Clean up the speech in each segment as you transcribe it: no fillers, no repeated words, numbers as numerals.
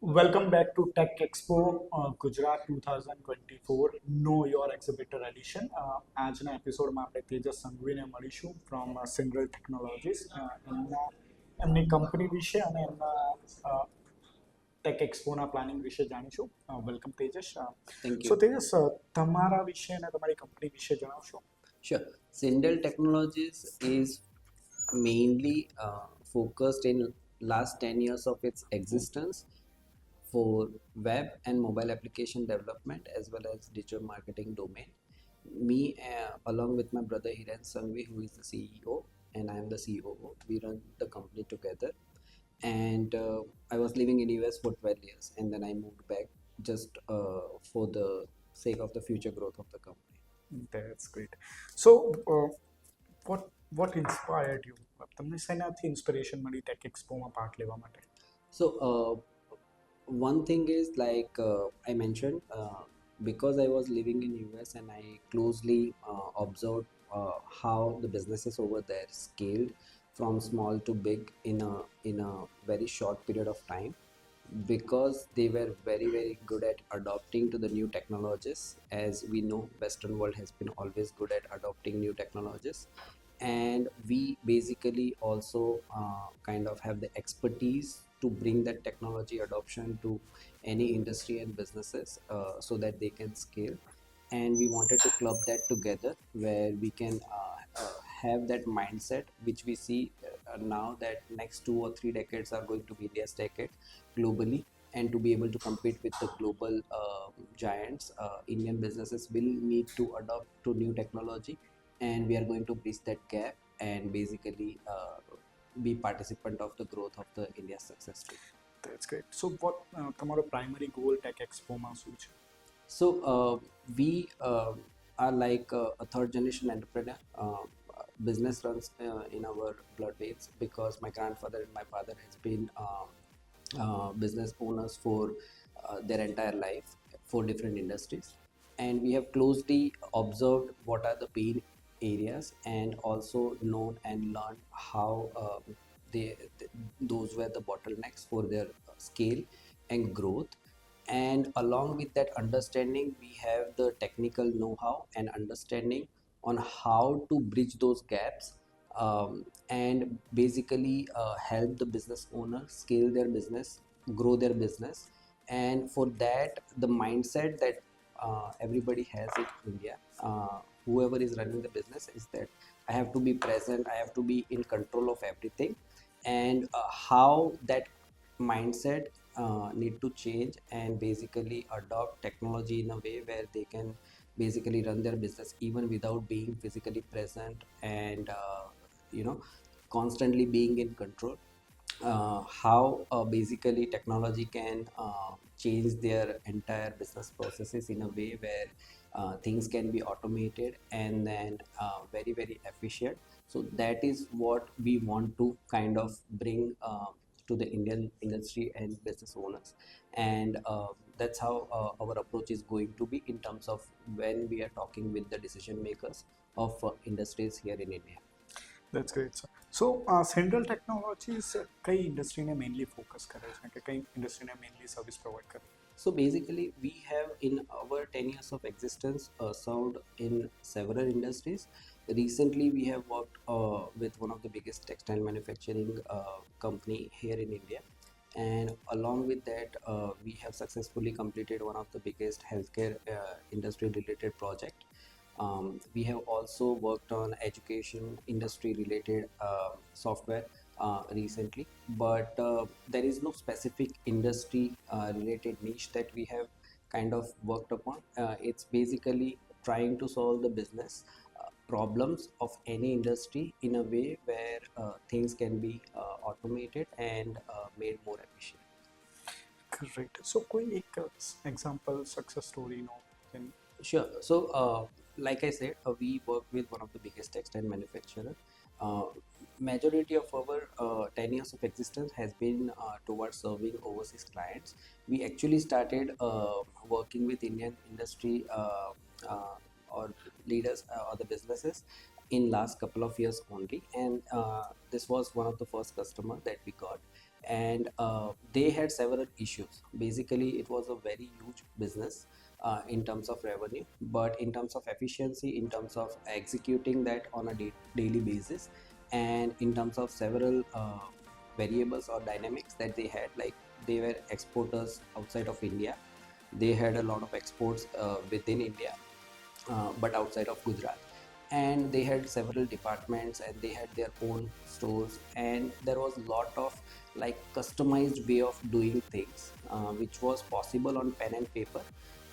Welcome back to Tech Expo Gujarat 2024 Know Your Exhibitor Edition. આજના એપિસોડમાં આપણે તેજસ સંઘવીને મળીશું ફ્રોમ Syndell Technologies. એમની કંપની વિશે અને એમના ટેક એક્સપોના પ્લાનિંગ વિશે જાણીશું. Welcome Tejas. Thank so you. Tejas, તમારા વિશે અને તમારી કંપની વિશે જણાવશો. Sure. Syndell Technologies is mainly focused in last 10 years of its existence for web and mobile application development as well as digital marketing domain. Me, along with my brother Hiren Sanghvi, who is the CEO, and I am the COO, we run the company together. And I was living in US for 12 years, and then I moved back just for the sake of the future growth of the company. That's great. So, what inspired you? તમને શેનાથી inspiration મળી tech એક્સપોમાં part લેવા માટે? So, one thing is like I mentioned, because I was living in US and I closely observed how the businesses over there scaled from small to big in a very short period of time, because they were very good at adopting to the new technologies. As we know, Western world has been always good at adopting new technologies, and we basically also kind of have the expertise to bring that technology adoption to any industry and businesses, so that they can scale. And we wanted to club that together where we can have that mindset which we see now, that next 2 or 3 decades are going to be India's decade globally, and to be able to compete with the global giants, Indian businesses will need to adopt to new technology, and we are going to bridge that gap and basically be participant of the growth of the India's success story. That's great. So, what તમારો primary goal tech એક્સપોમાં શું છે? So we are like a third generation entrepreneur. Business runs in our blood veins, because my grandfather and my father has been business owners for their entire life for different industries, and we have closely observed what are the pain areas, and also known and learned how those were the bottlenecks for their scale and growth. And along with that understanding, we have the technical know-how and understanding on how to bridge those gaps, and basically help the business owner scale their business, grow their business. And for that, the mindset that everybody has in India, whoever is running the business, is that I have to be present, I have to be in control of everything. And how that mindset need to change and basically adopt technology in a way where they can basically run their business even without being physically present, and constantly being in control. How basically technology can change their entire business processes in a way where things can be automated and then very efficient. So that is what we want to kind of bring to the Indian industry and business owners. And that's how our approach is going to be in terms of when we are talking with the decision makers of industries here in India. That's great, sir. So, Syndell Technologies કઈ ઇન્ડસ્ટ્રીને mainly focus કરે છે કે કઈ ઇન્ડસ્ટ્રીને mainly service provide કરે? So basically, we have in our 10 years of existence served in several industries. Recently, we have worked with one of the biggest textile manufacturing company here in India, and along with that, we have successfully completed one of the biggest healthcare industry related project. We have also worked on education industry related software recently, but there is no specific industry related niche that we have kind of worked upon. It's basically trying to solve the business problems of any industry in a way where things can be automated and made more efficient. Great. So, કોઈ એક example success સ્ટોરીનો? Sure. So, like I said, we work with one of the biggest textile manufacturer. Majority of our 10 years of existence has been towards serving overseas clients. We actually started working with Indian industry or leaders or the businesses in last couple of years only, and this was one of the first customer that we got. and they had several issues. Basically, it was a very huge business in terms of revenue, but in terms of efficiency, in terms of executing that on a daily basis, and in terms of several variables or dynamics that they had, like they were exporters outside of India. They had a lot of exports within India, but outside of Gujarat. And they had several departments and they had their own stores, and there was a lot of like customized way of doing things, which was possible on pen and paper,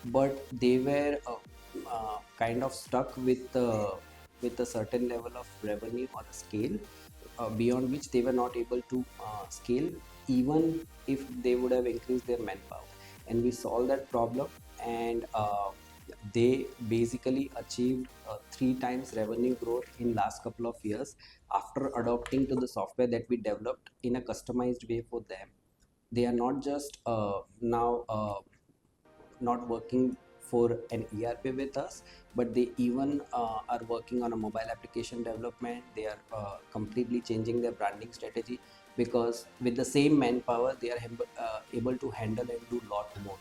but they were kind of stuck with a certain level of revenue or a scale beyond which they were not able to scale, even if they would have increased their manpower. And we solved that problem, and they basically achieved 3 times revenue growth in last couple of years after adopting to the software that we developed in a customized way for them. They are not just now not working for an ERP with us, but they even are working on a mobile application development. They are completely changing their branding strategy, because with the same manpower, they are able to handle and do lot more.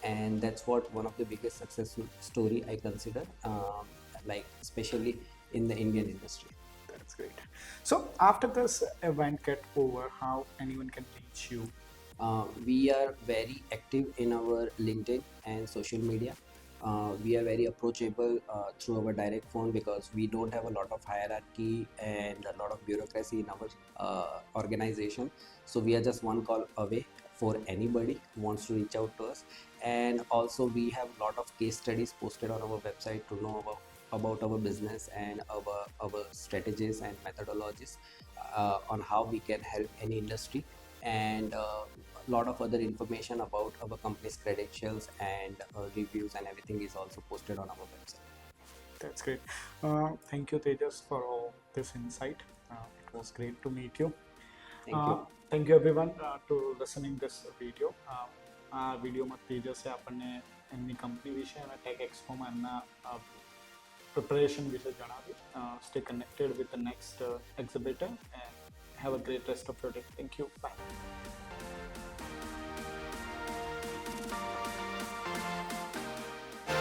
And that's what one of the biggest success story I consider, like especially in the Indian industry. That's great. So after this event get over, how anyone can reach you? We are very active in our LinkedIn and social media. We are very approachable through our direct phone, because we don't have a lot of hierarchy and a lot of bureaucracy in our organization. So we are just one call away for anybody who wants to reach out to us. And also we have a lot of case studies posted on our website to know about our business and our strategies and methodologies on how we can help any industry, and a lot of other information about our company's credentials and reviews and everything is also posted on our website. That's great. Thank you, Tejas, for all this insight. It was great to meet you. Thank you. Thank you everyone to listening this video. આ વિડીયોમાં તેજસે આપણને એમની company વિશે અને tech એક્સપોમાં એમના preparation વિશે જણાવ્યું. Stay connected with the next exhibitor and have a great rest of your day. Thank you. Bye.